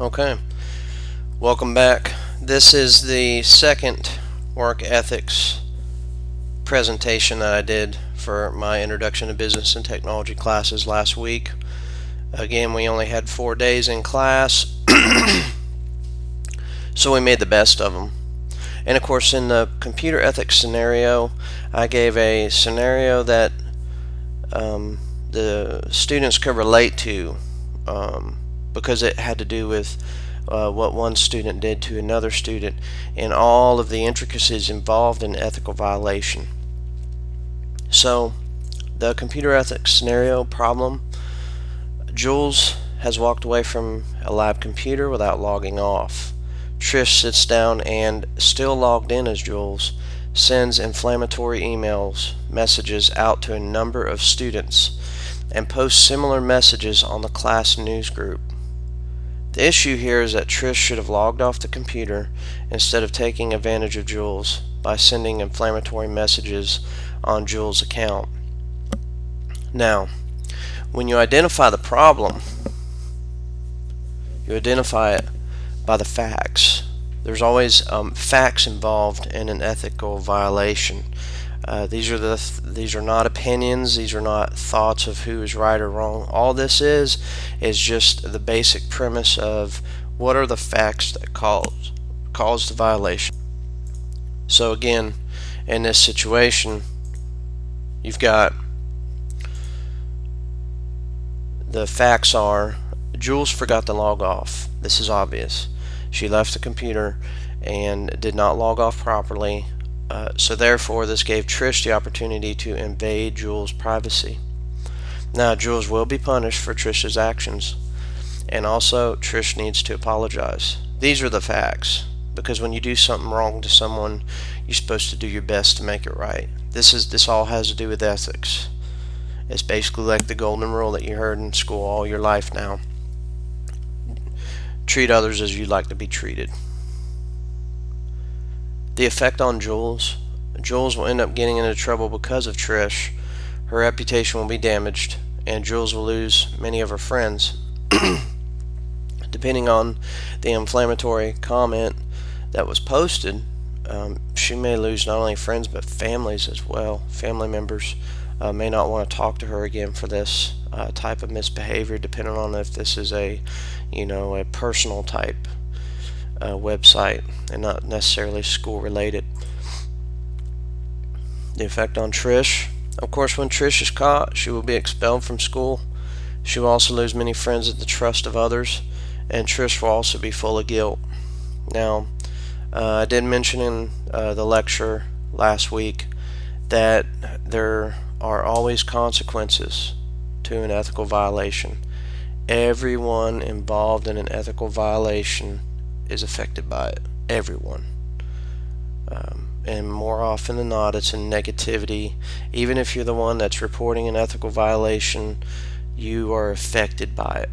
Okay, welcome back. This is the second work ethics presentation that I did for my Introduction to Business and Technology classes last week. Again, we only had 4 days in class, so we made the best of them. And of course, in the computer ethics scenario, I gave a scenario that the students could relate to because it had to do with what one student did to another student and all of the intricacies involved in ethical violation. So the computer ethics scenario problem: Jules has walked away from a lab computer without logging off. Trish sits down and, still logged in as Jules, sends inflammatory messages out to a number of students and posts similar messages on the class news group. The issue here is that Trish should have logged off the computer instead of taking advantage of Jules by sending inflammatory messages on Jules' account. Now, when you identify the problem, you identify it by the facts. There's always facts involved in an ethical violation. These are not opinions. These are not thoughts of who is right or wrong. All this is just the basic premise of what are the facts that cause the violation. So again, in this situation, you've got the facts are Jules forgot to log off. This is obvious. She left the computer and did not log off properly. So therefore, this gave Trish the opportunity to invade Jules' privacy. Now, Jules will be punished for Trish's actions, and also Trish needs to apologize. These are the facts, because when you do something wrong to someone, you're supposed to do your best to make it right. This all has to do with ethics. It's basically like the golden rule that you heard in school all your life now. Treat others as you'd like to be treated. The effect on Jules will end up getting into trouble because of Trish. Her reputation will be damaged, and Jules will lose many of her friends. Depending on the inflammatory comment that was posted, she may lose not only friends but families as well. Family members may not want to talk to her again for this type of misbehavior, depending on if this is a personal type website and not necessarily school related. The effect on Trish: of course, when Trish is caught, she will be expelled from school. She will also lose many friends and the trust of others, and Trish will also be full of guilt. Now, I did mention in the lecture last week that there are always consequences to an ethical violation. Everyone involved in an ethical violation is affected by it. Everyone. And more often than not, it's in negativity. Even if you're the one that's reporting an ethical violation, you are affected by it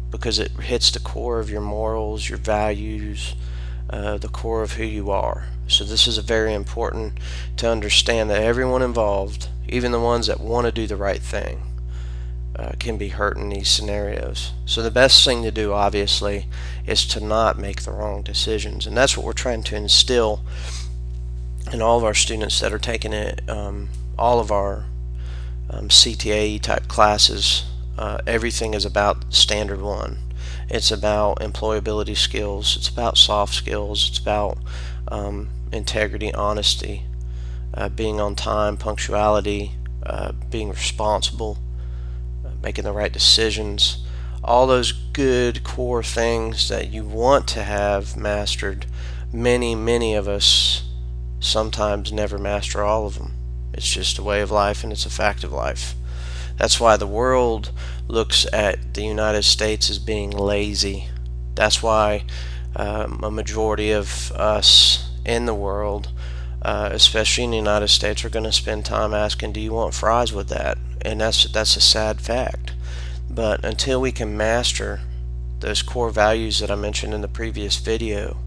because it hits the core of your morals, your values, the core of who you are. So this is very important to understand that everyone involved, even the ones that want to do the right thing, can be hurt in these scenarios. So the best thing to do, obviously, is to not make the wrong decisions, and that's what we're trying to instill in all of our students that are taking it, all of our CTAE type classes. Everything is about Standard 1. It's about employability skills, it's about soft skills, it's about integrity, honesty, being on time, punctuality, being responsible, making the right decisions, all those good core things that you want to have mastered. Many of us sometimes never master all of them. It's just a way of life, and it's a fact of life. That's why the world looks at the United States as being lazy. That's why a majority of us in the world, especially in the United States, are going to spend time asking, do you want fries with that? And that's a sad fact. But until we can master those core values that I mentioned in the previous video,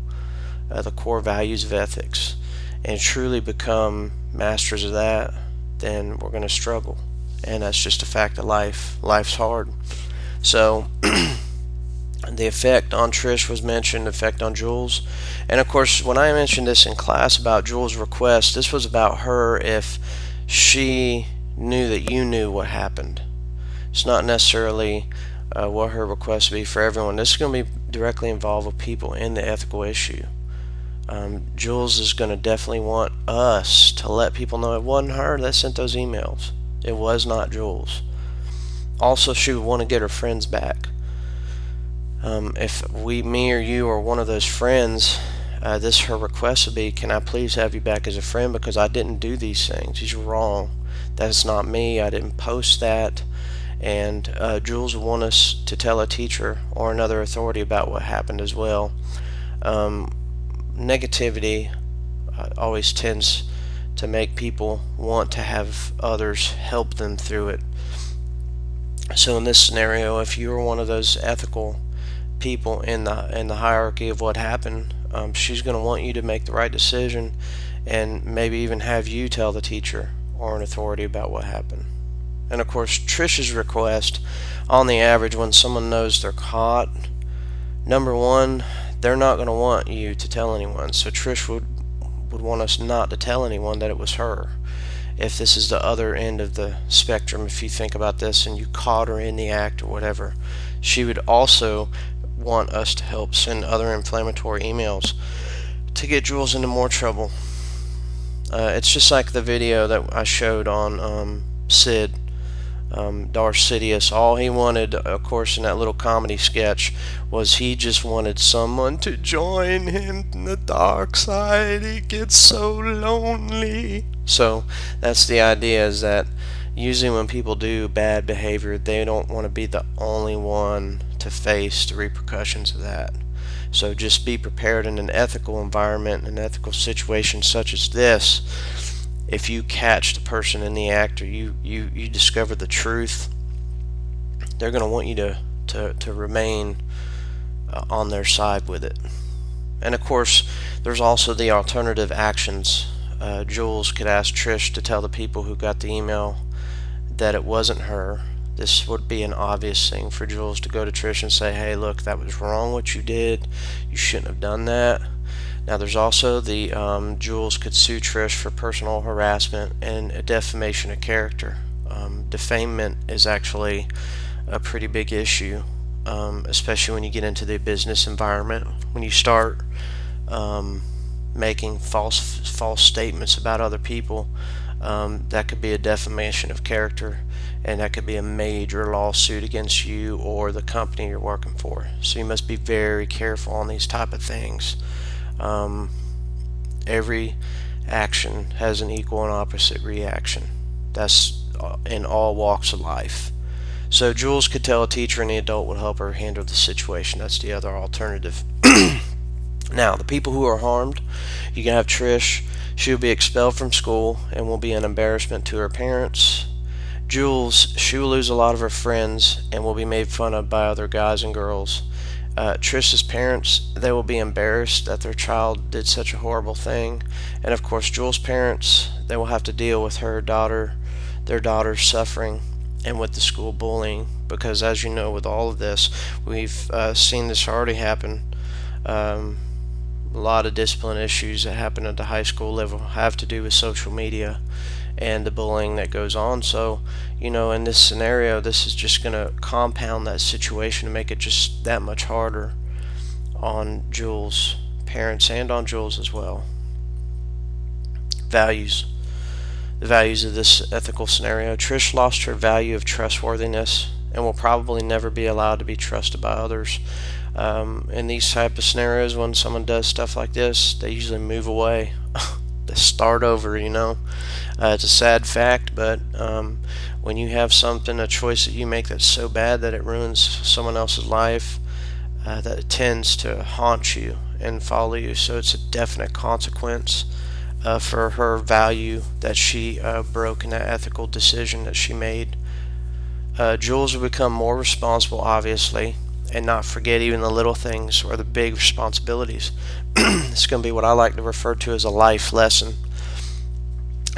the core values of ethics, and truly become masters of that, then we're going to struggle. And that's just a fact of life. Life's hard. So The effect on Trish was mentioned, the effect on Jules. And of course, when I mentioned this in class about Jules' request, this was about her if she knew that you knew what happened. It's not necessarily what her request would be for everyone. This is going to be directly involved with people in the ethical issue. Jules is going to definitely want us to let people know it wasn't her that sent those emails. It was not Jules. Also, she would want to get her friends back. If me or you or one of those friends, her request would be, can I please have you back as a friend because I didn't do these things. He's wrong. That's not me. I didn't post that. And Jules would want us to tell a teacher or another authority about what happened as well. Negativity always tends to make people want to have others help them through it. So in this scenario, if you were one of those ethical people in the hierarchy of what happened, she's going to want you to make the right decision and maybe even have you tell the teacher or an authority about what happened. And of course, Trish's request, on the average, when someone knows they're caught, number one, they're not going to want you to tell anyone. So Trish would want us not to tell anyone that it was her. If this is the other end of the spectrum, if you think about this and you caught her in the act or whatever, she would also want us to help send other inflammatory emails to get Jules into more trouble. It's just like the video that I showed on Sid, Darth Sidious. All he wanted, of course, in that little comedy sketch was he just wanted someone to join him in the dark side. He gets so lonely. So that's the idea, is that usually when people do bad behavior, they don't want to be the only one to face the repercussions of that. So just be prepared in an ethical environment, an ethical situation such as this. If you catch the person in the act, or you discover the truth, they're going to want you to remain on their side with it. And of course, there's also the alternative actions. Jules could ask Trish to tell the people who got the email that it wasn't her. This would be an obvious thing for Jules to go to Trish and say, hey, look, that was wrong what you did. You shouldn't have done that. Now there's also the Jules could sue Trish for personal harassment and a defamation of character. Defamation is actually a pretty big issue, especially when you get into the business environment. When you start making false statements about other people, that could be a defamation of character, and that could be a major lawsuit against you or the company you're working for. So you must be very careful on these type of things. Every action has an equal and opposite reaction. That's in all walks of life. So Jules could tell a teacher, and the adult would help her handle the situation. That's the other alternative. Now, the people who are harmed, you can have Trish. She will be expelled from school and will be an embarrassment to her parents. Jules, she will lose a lot of her friends and will be made fun of by other guys and girls. Trish's parents, they will be embarrassed that their child did such a horrible thing. And of course, Jules' parents, they will have to deal with their daughter's suffering and with the school bullying, because as you know, with all of this, we've seen this already happen. A lot of discipline issues that happen at the high school level have to do with social media and the bullying that goes on. So, you know, in this scenario, this is just going to compound that situation and make it just that much harder on Jules' parents and on Jules as well. Values. The values of this ethical scenario. Trish lost her value of trustworthiness and will probably never be allowed to be trusted by others. In these type of scenarios, when someone does stuff like this, they usually move away. They start over, you know. It's a sad fact, but when you have something, a choice that you make that's so bad that it ruins someone else's life, that it tends to haunt you and follow you. So it's a definite consequence for her value that she broke in that ethical decision that she made. Jules will become more responsible, obviously, and not forget even the little things or the big responsibilities. It's going to be what I like to refer to as a life lesson.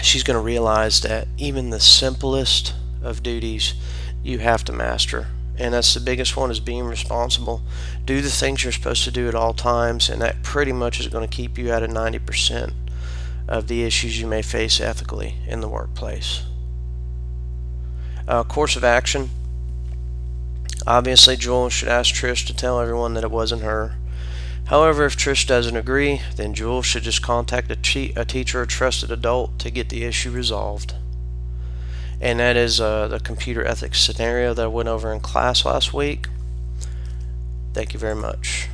She's going to realize that even the simplest of duties you have to master And that's the biggest one, is being responsible. Do the things you're supposed to do at all times, and that pretty much is going to keep you out of 90% of the issues you may face ethically in the workplace. Course of action. Obviously, Jewel should ask Trish to tell everyone that it wasn't her. However, if Trish doesn't agree, then Jewel should just contact a teacher or trusted adult to get the issue resolved. And that is the computer ethics scenario that I went over in class last week. Thank you very much.